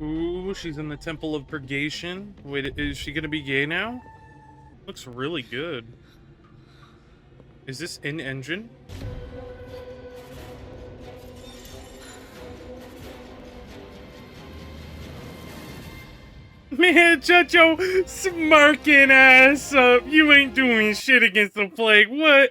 Ooh, she's in the Temple of Purgation. Wait, is she gonna be gay now? Looks really good. Is this in engine? Man, shut your smirking ass up. You ain't doing shit against the plague. What?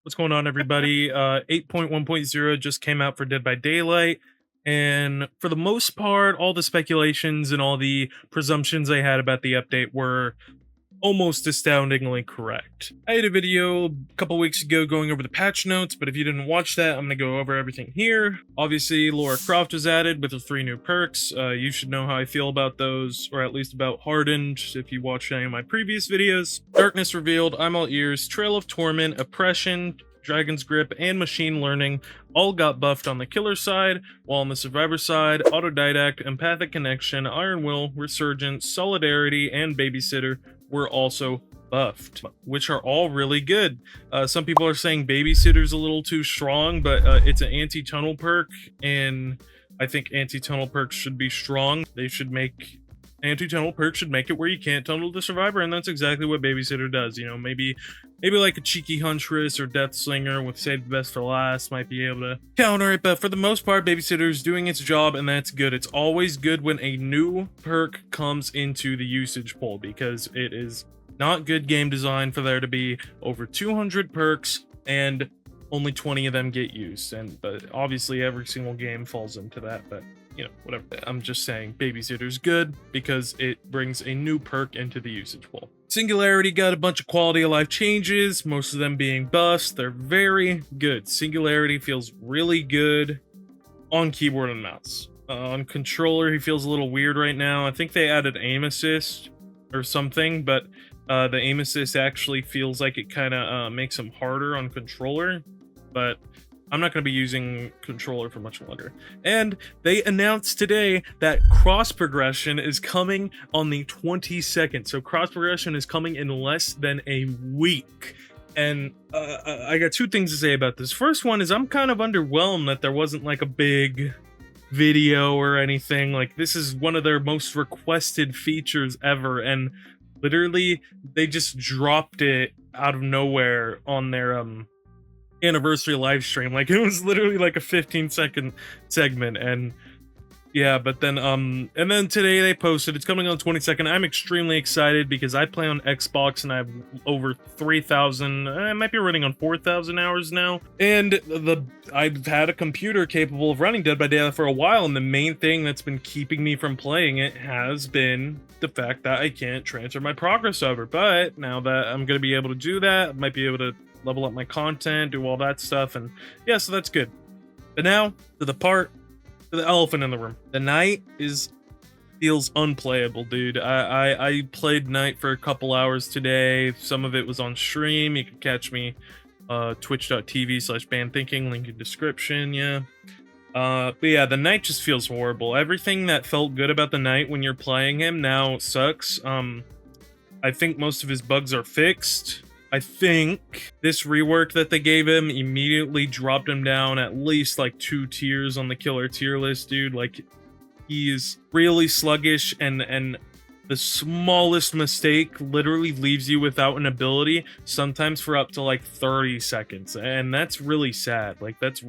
What's going on, everybody? 8.1.0 just came out for Dead by Daylight. And for the most part, all the speculations and all the presumptions I had about the update were almost astoundingly correct. I had a video a couple weeks ago going over the patch notes, but if you didn't watch that, I'm going to go over everything here. Obviously, Lara Croft was added with the 3 new perks. You should know how I feel about those, or at least about Hardened, if you watched any of my previous videos. Darkness Revealed, I'm All Ears, Trail of Torment, Oppression, Dragon's Grip, and Machine Learning all got buffed on the killer side, while on the survivor side, Autodidact, Empathic Connection, Iron Will, Resurgence, Solidarity, and Babysitter were also buffed, which are all really good. Some people are saying Babysitter's a little too strong, but it's an anti-tunnel perk, and I think anti-tunnel perks should be strong. They should make anti-tunnel perks should make it where you can't tunnel the survivor, and that's exactly what Babysitter does. You know, maybe like a cheeky Huntress or Death Slinger with Save the Best for Last might be able to counter it, but for the most part, Babysitter is doing its job, and that's good. It's always good when a new perk comes into the usage pool, because it is not good game design for there to be over 200 perks and only 20 of them get used. But obviously every single game falls into that, but you know, whatever. I'm just saying Babysitter's good because it brings a new perk into the usage pool. Singularity got a bunch of quality of life changes, most of them being buffs. They're very good. Singularity feels really good on keyboard and mouse. On controller, he feels a little weird right now. I think they added aim assist or something, but the aim assist actually feels like it kind of makes him harder on controller, but I'm not going to be using controller for much longer. And they announced today that cross progression is coming on the 22nd. So cross progression is coming in less than a week. And I got 2 things to say about this. First one is I'm kind of underwhelmed that there wasn't like a big video or anything. Like, this is one of their most requested features ever, and literally they just dropped it out of nowhere on their anniversary live stream. Like, it was literally like a 15-second segment, and yeah, but then and then today they posted it's coming on 22nd. I'm extremely excited because I play on Xbox and I have over 3,000, I might be running on 4,000 hours now, and I've had a computer capable of running Dead by Daylight for a while, and the main thing that's been keeping me from playing it has been the fact that I can't transfer my progress over. But now that I'm going to be able to do that, I might be able to level up my content, do all that stuff, and yeah, so that's good. But now to the elephant in the room. The Knight feels unplayable, dude. I played Knight for a couple hours today. Some of it was on stream. You can catch me twitch.tv/bandthinking, link in description. Yeah. But yeah, the Knight just feels horrible. Everything that felt good about the Knight when you're playing him now sucks. I think most of his bugs are fixed. I think this rework that they gave him immediately dropped him down at least like 2 tiers on the killer tier list, dude. Like, he's really sluggish, and the smallest mistake literally leaves you without an ability, sometimes for up to like 30 seconds. And that's really sad. Like, that's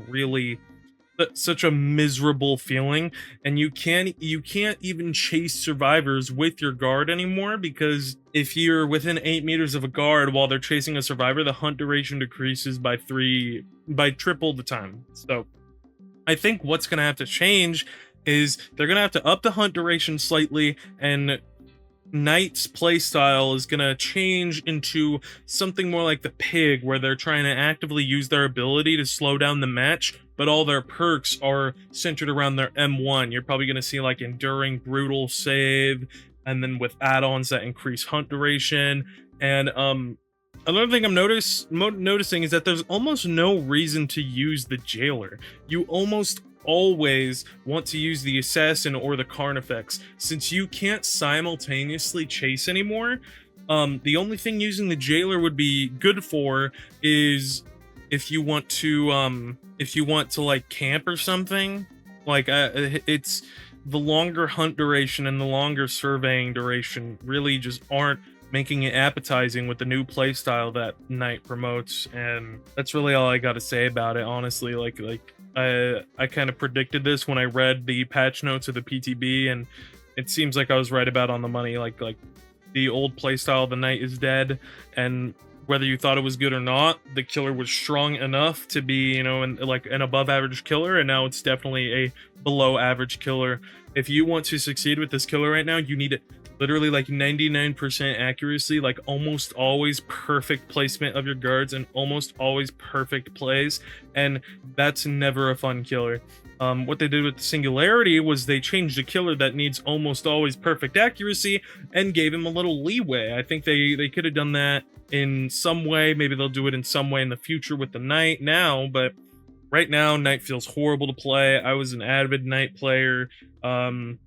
such a miserable feeling. And you can't even chase survivors with your guard anymore, because if you're within 8 meters of a guard while they're chasing a survivor, the hunt duration decreases by triple the time. So I think what's gonna have to change is they're gonna have to up the hunt duration slightly, and Knight's playstyle is gonna change into something more like the Pig, where they're trying to actively use their ability to slow down the match, but all their perks are centered around their M1. You're probably gonna see like Enduring, Brutal Save, and then with add-ons that increase hunt duration. And another thing I'm noticing is that there's almost no reason to use the Jailer. You almost always want to use the Assassin or the Carnifex. Since you can't simultaneously chase anymore, the only thing using the Jailer would be good for is if you want to like camp or something, like it's the longer hunt duration and the longer surveying duration really just aren't making it appetizing with the new playstyle that Knight promotes. And that's really all I got to say about it, honestly. I kind of predicted this when I read the patch notes of the PTB, and it seems like I was right about on the money. Like the old playstyle of the Knight is dead, and whether you thought it was good or not, the killer was strong enough to be, like an above average killer, and now it's definitely a below average killer. If you want to succeed with this killer right now, you need literally like 99% accuracy, like almost always perfect placement of your guards, and almost always perfect plays, and that's never a fun killer. What they did with the Singularity was they changed a killer that needs almost always perfect accuracy and gave him a little leeway. I think they could have done that in some way. Maybe they'll do it in some way in the future with the Knight now, but right now Knight feels horrible to play. I was an avid Knight player, and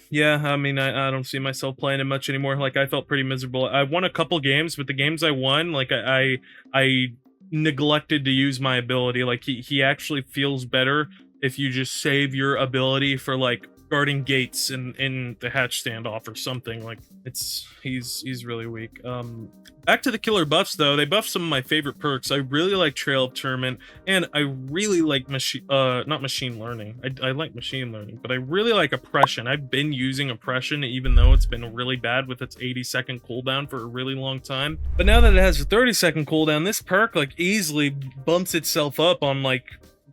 yeah, I mean, I don't see myself playing it much anymore. Like, I felt pretty miserable. I won a couple games, but the games I won, like I neglected to use my ability. Like, he actually feels better if you just save your ability for like guarding gates in the hatch standoff or something. Like, he's really weak. Back to the killer buffs though. They buffed some of my favorite perks. I really like Trail of Torment, and I really like not machine learning. I like machine learning, but I really like Opression. I've been using Opression even though it's been really bad with its 80-second cooldown for a really long time. But now that it has a 30-second cooldown, this perk like easily bumps itself up on like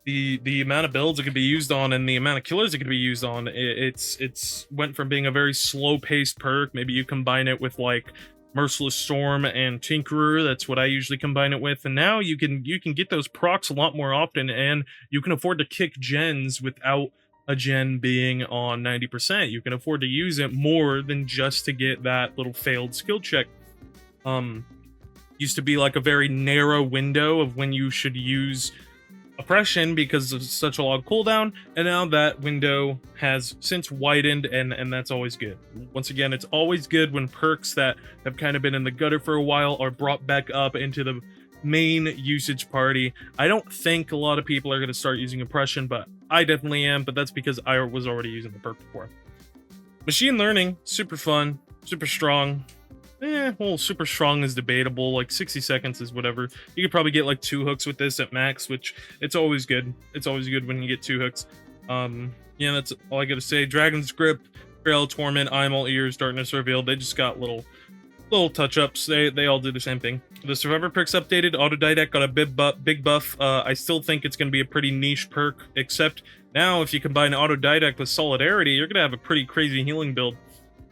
the amount of builds it could be used on and the amount of killers it could be used on. It's went from being a very slow-paced perk. Maybe you combine it with like Merciless Storm and Tinkerer. That's what I usually combine it with. And now you can get those procs a lot more often, and you can afford to kick gens without a gen being on 90%. You can afford to use it more than just to get that little failed skill check. Used to be like a very narrow window of when you should use Opression because of such a long cooldown, and now that window has since widened, and that's always good. Once again, it's always good when perks that have kind of been in the gutter for a while are brought back up into the main usage party. I don't think a lot of people are going to start using Opression, but I definitely am, but that's because I was already using the perk before. Machine learning, super fun, super strong. Well, super strong is debatable. Like 60 seconds is whatever. You could probably get like 2 hooks with this at max, which it's always good. It's always good when you get 2 hooks. Yeah, that's all I gotta say. Dragon's Grip, Trail, Torment, Eyeball, Ears, Darkness Revealed. They just got little touch-ups. They all do the same thing. The Survivor perks updated. Autodidact got a big buff. I still think it's gonna be a pretty niche perk, except now if you combine Autodidact with Solidarity, you're gonna have a pretty crazy healing build.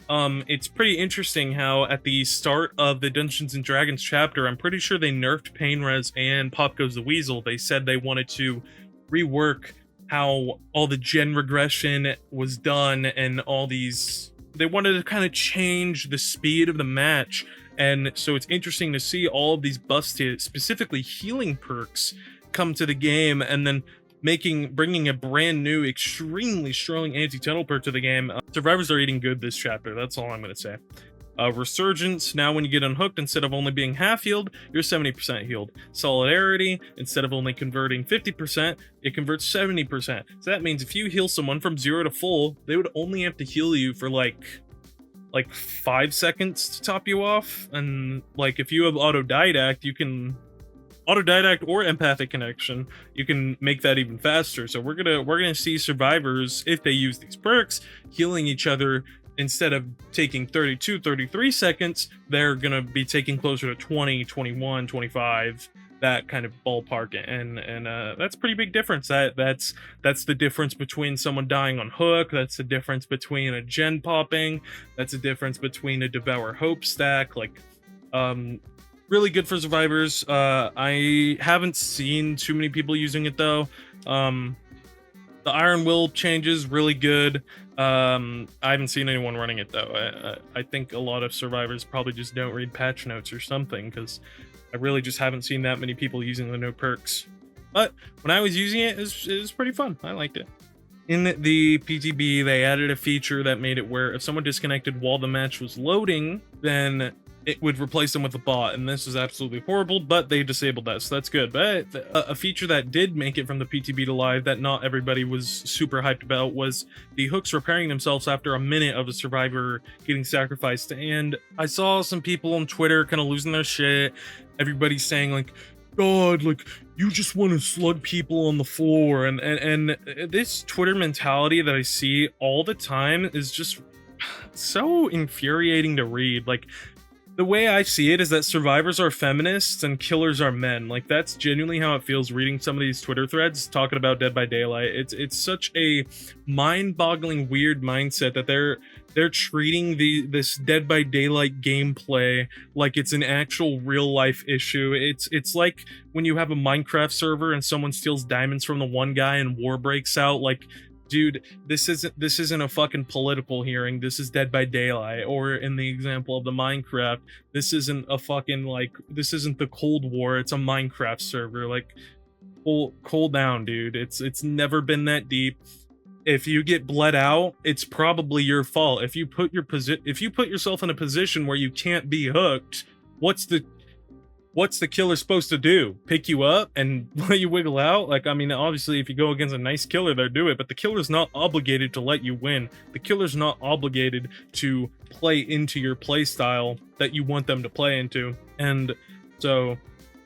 It's pretty interesting how at the start of the Dungeons and Dragons chapter, I'm pretty sure they nerfed Pain Res and Pop Goes the Weasel. They said they wanted to rework how all the gen regression was done, and they wanted to kind of change the speed of the match. And so it's interesting to see all of these buffs to specifically healing perks come to the game, and then bringing a brand new, extremely strong anti-tunnel perk to the game. Survivors are eating good this chapter. That's all I'm going to say. Resurgence, now when you get unhooked, instead of only being half healed, you're 70% healed. Solidarity, instead of only converting 50%, it converts 70%. So that means if you heal someone from 0 to full, they would only have to heal you for like 5 seconds to top you off. And like if you have Autodidact, you can Autodidact or Empathic Connection, you can make that even faster. So we're gonna see survivors, if they use these perks, healing each other. Instead of taking 32, 33 seconds, they're gonna be taking closer to 20, 21, 25, that kind of ballpark. And that's a pretty big difference. That's the difference between someone dying on hook. That's the difference between a gen popping. That's the difference between a Devour Hope stack. Like, really good for survivors. I haven't seen too many people using it though. The Iron Will changes, really good. I haven't seen anyone running it though. I think a lot of survivors probably just don't read patch notes or something, because I really just haven't seen that many people using the no perks. But when I was using it, it was pretty fun. I liked it. In the PTB, they added a feature that made it where if someone disconnected while the match was loading, then it would replace them with a bot, and this is absolutely horrible, but they disabled that, so that's good. But a feature that did make it from the PTB to live that not everybody was super hyped about was the hooks repairing themselves after a minute of a survivor getting sacrificed. And I saw some people on Twitter kind of losing their shit. Everybody's saying like, God, like, you just want to slug people on the floor, and this Twitter mentality that I see all the time is just so infuriating to read. Like, the way I see it is that survivors are feminists and killers are men. Like, that's genuinely how it feels reading some of these Twitter threads talking about Dead by Daylight. It's such a mind-boggling weird mindset that they're treating this Dead by Daylight gameplay like it's an actual real life issue. It's like when you have a Minecraft server and someone steals diamonds from the one guy and war breaks out. Like, dude, this isn't a fucking political hearing. This is Dead by Daylight. Or in the example of the Minecraft, this isn't a fucking, like, this isn't the Cold War. It's a Minecraft server. Like, cool down, dude. It's never been that deep. If you get bled out, it's probably your fault. If you put yourself in a position where you can't be hooked, what's the killer supposed to do? Pick you up and let you wiggle out? Like, I mean, obviously, if you go against a nice killer, they'll do it, but the killer's not obligated to let you win. The killer's not obligated to play into your play style that you want them to play into. And so,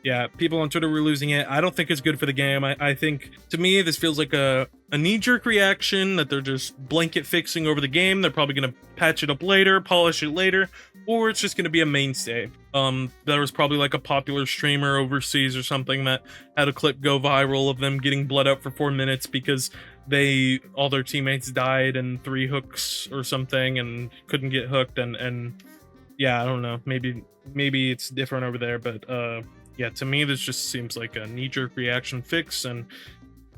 yeah, people on Twitter were losing it. I don't think it's good for the game. I think, to me, this feels like a knee-jerk reaction that they're just blanket fixing over the game. They're probably going to patch it up later, polish it later, or it's just going to be a mainstay. There was probably like a popular streamer overseas or something that had a clip go viral of them getting bled out for 4 minutes because all their teammates died in 3 hooks or something and couldn't get hooked. And yeah, I don't know. Maybe it's different over there, but yeah, to me, this just seems like a knee-jerk reaction fix, and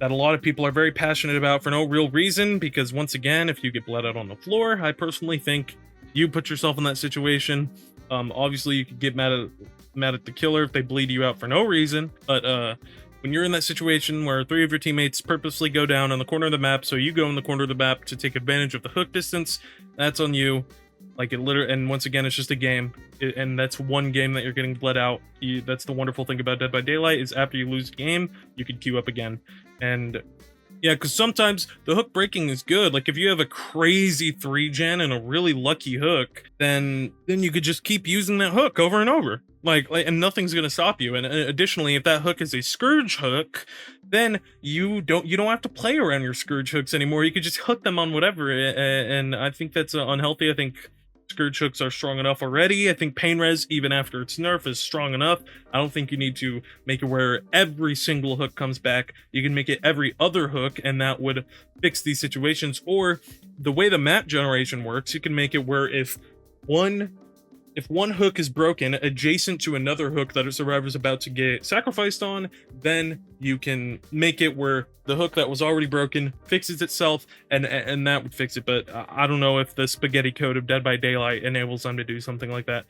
that a lot of people are very passionate about for no real reason, because once again, if you get bled out on the floor, I personally think you put yourself in that situation. Obviously, you could get mad at the killer if they bleed you out for no reason, but when you're in that situation where 3 of your teammates purposely go down on the corner of the map, so you go in the corner of the map to take advantage of the hook distance, that's on you. Like, it literally, and once again, it's just a game, and that's one game that you're getting bled out. That's the wonderful thing about Dead by Daylight, is after you lose a game, you can queue up again. And yeah, because sometimes the hook breaking is good. Like, if you have a crazy 3-gen and a really lucky hook, then you could just keep using that hook over and over. Like, and nothing's gonna stop you. And additionally, if that hook is a Scourge hook, then you don't have to play around your Scourge hooks anymore. You could just hook them on whatever. And I think that's unhealthy. I think Scourge hooks are strong enough already. I think Pain Res, even after its nerf, is strong enough. I don't think you need to make it where every single hook comes back. You can make it every other hook, and that would fix these situations. Or the way the map generation works, you can make it where if one hook is broken adjacent to another hook that a survivor's about to get sacrificed on, then you can make it where the hook that was already broken fixes itself, and that would fix it. But I don't know if the spaghetti code of Dead by Daylight enables them to do something like that.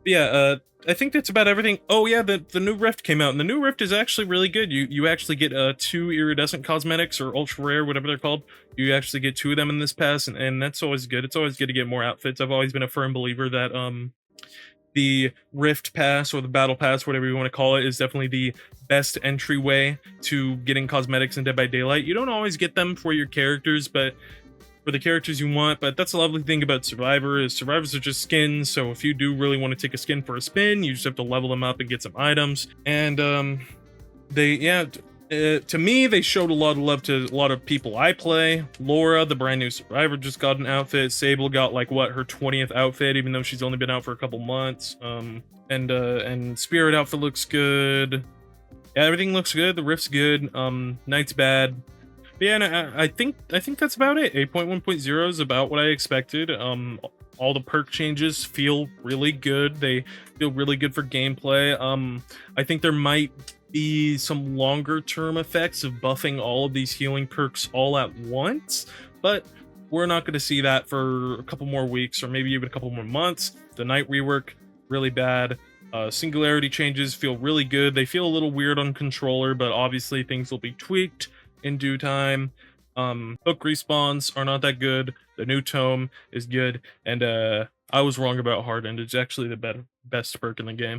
But yeah, I think that's about everything. Oh yeah, the new Rift came out, and the new Rift is actually really good. You actually get 2 iridescent cosmetics, or ultra rare, whatever they're called. You actually get 2 of them in this pass, and that's always good. It's always good to get more outfits. I've always been a firm believer that the Rift Pass, or the Battle Pass, whatever you want to call it, is definitely the best entryway to getting cosmetics in Dead by Daylight. You don't always get them for your characters, but for the characters you want. But that's a lovely thing about Survivor, is Survivors are just skins, so if you do really want to take a skin for a spin, you just have to level them up and get some items. And to me, they showed a lot of love to a lot of people I play. Laura, the brand new Survivor, just got an outfit. Sable got, like, what, her 20th outfit, even though she's only been out for a couple months. And Spirit outfit looks good. Yeah, everything looks good. The Rift's good. Knight's bad. But yeah, and I think that's about it. 8.1.0 is about what I expected. All the perk changes feel really good. They feel really good for gameplay. I think there might be some longer term effects of buffing all of these healing perks all at once, but we're not going to see that for a couple more weeks, or maybe even a couple more months. The Knight Rework, really bad. Singularity changes feel really good. They feel a little weird on controller, but obviously things will be tweaked in due time. Hook respawns are not that good. The new tome is good, and I was wrong about Hardened. It's actually the best perk in the game.